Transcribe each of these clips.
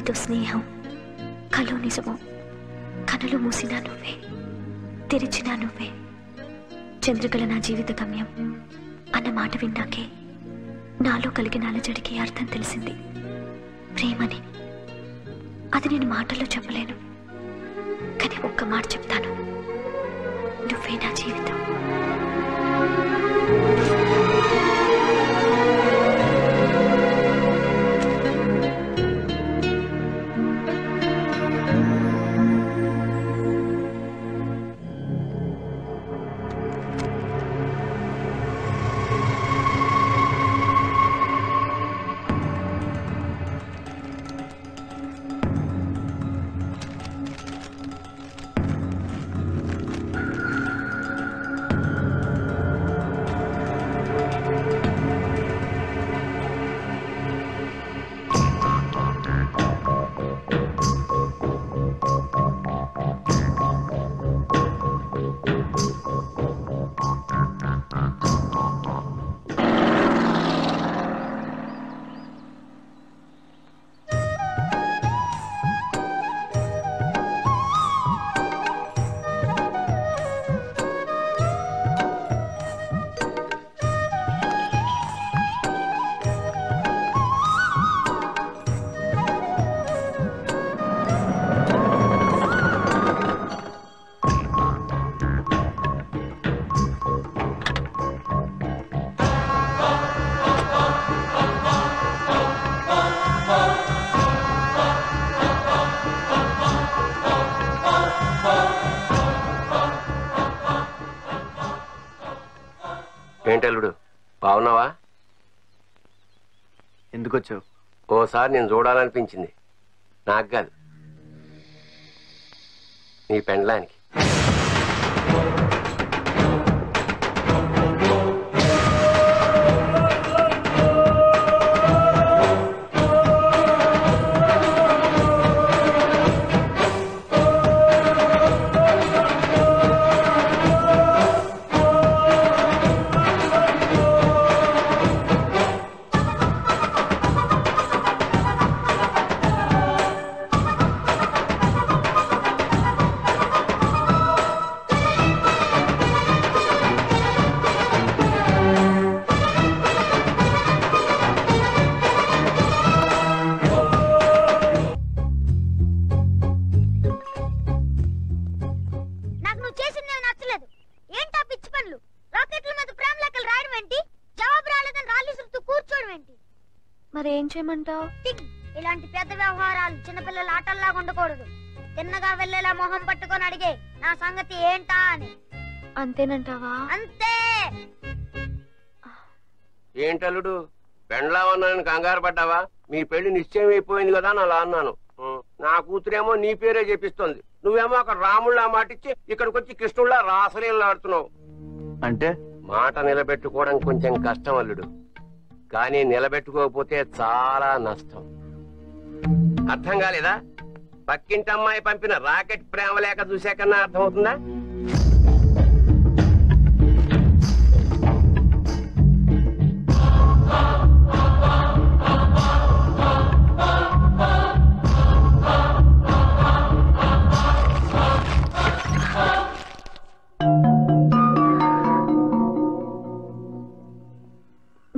నీతో స్నేహం కలో నిజమో కనులు మూసినా నువ్వే తెరిచినా నువ్వే చంద్రకళ నా జీవిత గమ్యం అన్న మాట విన్నాకే నాలో కలిగిన అలజడికి అర్థం తెలిసింది. ప్రేమని అది నేను మాటల్లో చెప్పలేను, కానీ ఒక్క మాట చెప్తాను, నువ్వే నా జీవితం. ఏంటల్లుడు బాగున్నావా? ఎందుకు వచ్చావు? ఓసారి నేను చూడాలనిపించింది, నాకు కాదు నీ పెండ్లానికి. మరేం చేయమంటావు? ఇలాంటి పెద్ద వ్యవహారాలు చిన్నపిల్లల ఆటల్లాగా ఉండకూడదు. తిన్నగా వెళ్ళేలా మొహం పట్టుకొని అడిగే నా సంగతి ఏంటా అని. అంతేనంటావా? అంతే. ఏంటల్లుడు పెండ్లామన్నాను కంగారు పడ్డావా? మీ పెళ్లి నిశ్చయం అయిపోయింది కదా అని అలా అన్నాను. నా కూతురేమో నీ పేరే చెప్పిస్తోంది, నువ్వేమో అక్కడ రాముళ్ళ మాటిచ్చి ఇక్కడికి వచ్చి కృష్ణుళ్ళ రాసలీలు ఆడుతున్నావు. అంటే మాట నిలబెట్టుకోవడం కొంచెం కష్టం అల్లుడు, కానీ నిలబెట్టుకోకపోతే చాలా నష్టం. అర్థం కాలేదా? పక్కింటి అమ్మాయి పంపిన రాకెట్ ప్రేమ లేక చూసాకన్నా అర్థమవుతుందా?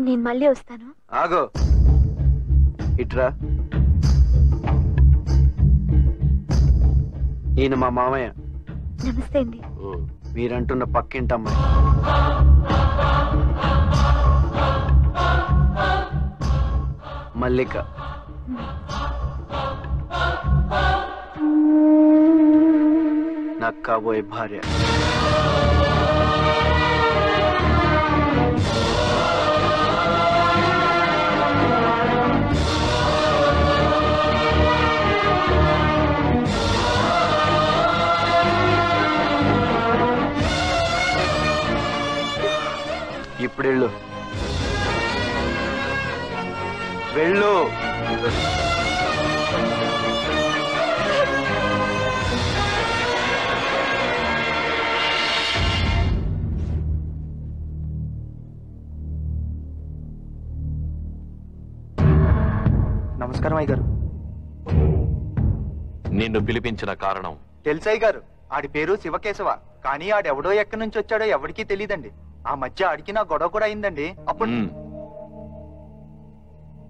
నేను మళ్ళీ వస్తాను. ఆగో, ఇట్రా. ఈయన మా మామయ్య. నమస్తే అండి. మీరంటున్న పక్కింటమ్మాయి. మల్లిక. నాకు కాబోయే భార్య. ఇప్పుడు వెళ్ళు, వెళ్ళు. నమస్కారం అయ్యగారు. నిన్ను పిలిపించిన కారణం తెలుసయ్య గారు, ఆడి పేరు శివకేశవ. కానీ ఆడెవడో ఎక్కడి నుంచి వచ్చాడో ఎవరికీ తెలియదండి. ఆ మధ్య ఆడికి నా గొడవ కూడా అయిందండి. అప్పుడు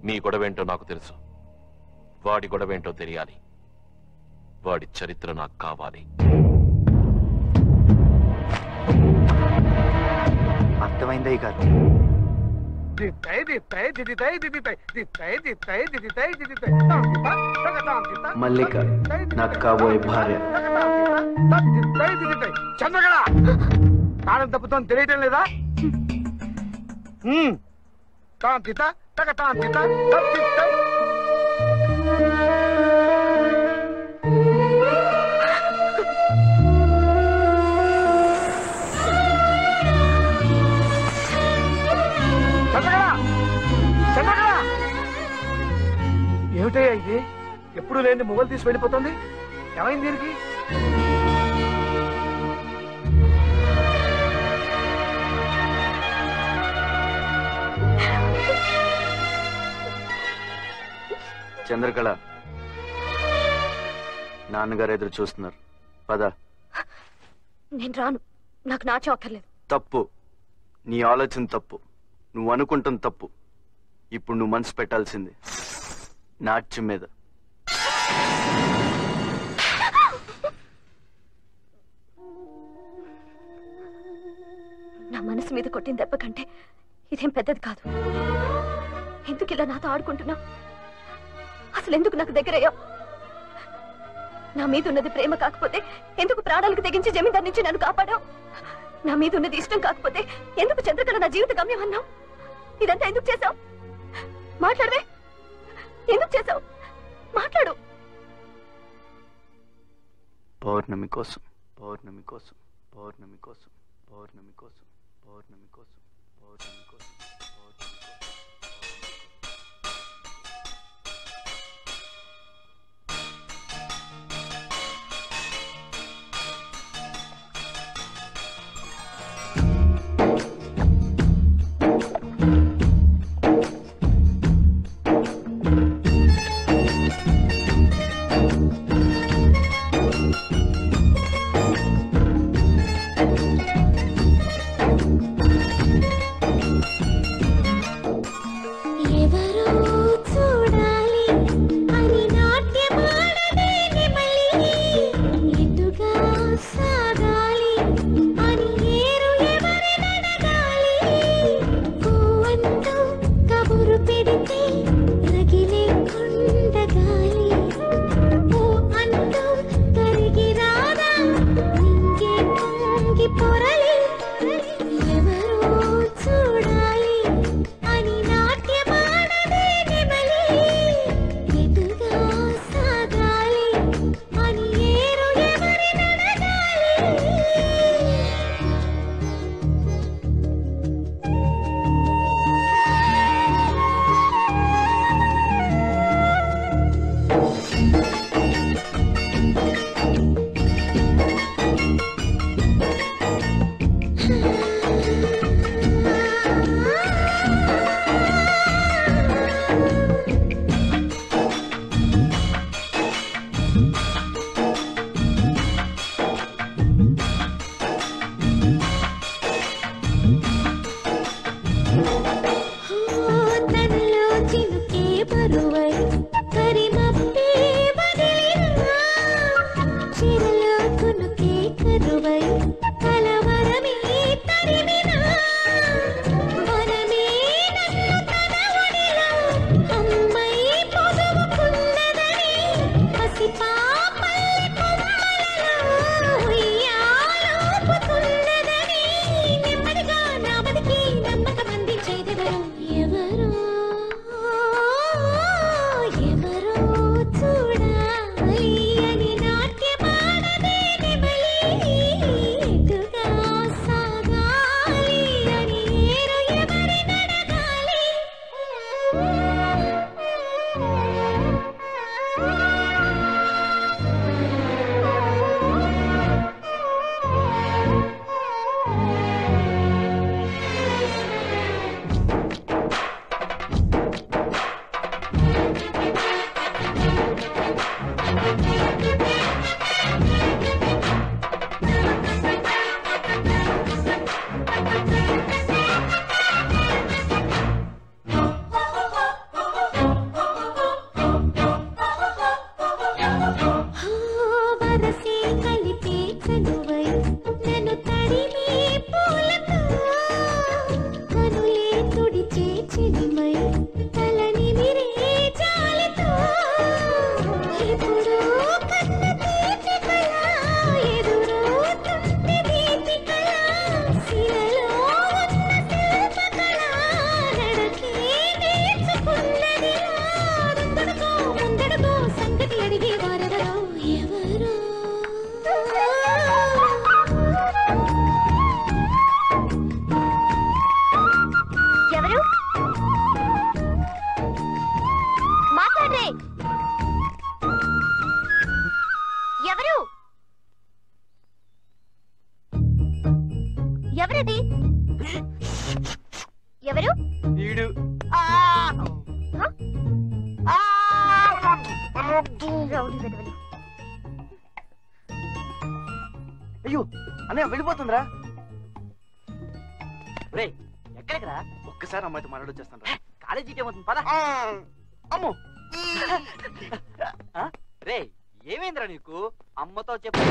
మీ గొడవేంటో నాకు తెలుసు. వాడి గొడవేంటో తెలియాలి. వాడి చరిత్ర నాకు కావాలి. అర్థమైందయ్య గారు. మల్లిక నాకు కాబోయే భార్య. చంద్రకళ తాళం తప్పుతాం తెలియటం లేదా? తాంతిత తగ తాంతిత తప్పిస్తాయి. ఏమిటయ్యా ఇది? ఎప్పుడు లేని మొగలు తీసి వెళ్ళిపోతుంది. ఏమైంది దీనికి? చంద్రకళ, నాన్నగారు ఎదురు చూస్తున్నారు. పద. నేను రాను. నాకు నాచో అక్కర్లేదు. తప్పు. నీ ఆలోచన తప్పు. నువ్వు అనుకుంటాం తప్పు. ఇప్పుడు నువ్వు మనసు పెట్టాల్సింది నాట్యం మీద. నా మనసు మీద కొట్టిన దెబ్బ కంటే ఇదేం పెద్దది కాదు. ఎందుకు ఇలా నాతో ఆడుకుంటున్నావు? అసలు ఎందుకు నాకు దగ్గరయ్యావు? నా మీద ఉన్నది ప్రేమ కాకపోతే ఎందుకు ప్రాణాలకు తెగించి జమీందారు నుంచి నన్ను కాపాడావు? నా మీద ఉన్నది ఇష్టం కాకపోతే ఎందుకు చంద్రకళ నా జీవిత గమ్యం అన్నావు? ఇదంతా ఎందుకు చేశావు? మాట్లాడవే. ఎందుకు చేశావు? మాట్లాడు. పౌర్ణమి కోసం, పౌర్ణమి కోసం, పౌర్ణమి కోసం, పౌర్ణమి కోసం, పౌర్ణమి కోసం, పౌర్ణమి కోసం. ఎవరది? ఎవరు? వీడు రౌడీ వెధవలు. అయ్యో అన్నయ్య వెళ్ళిపోతుందిరా. ఎక్కడికి రా? ఒక్కసారి అమ్మాయితో మాట్లాడొచ్చేస్తాను రా. కాలేజీ ఏమవుతుంది పద. అమ్మో రే ఏమైందిరా నీకు? అమ్మతో చెప్పు.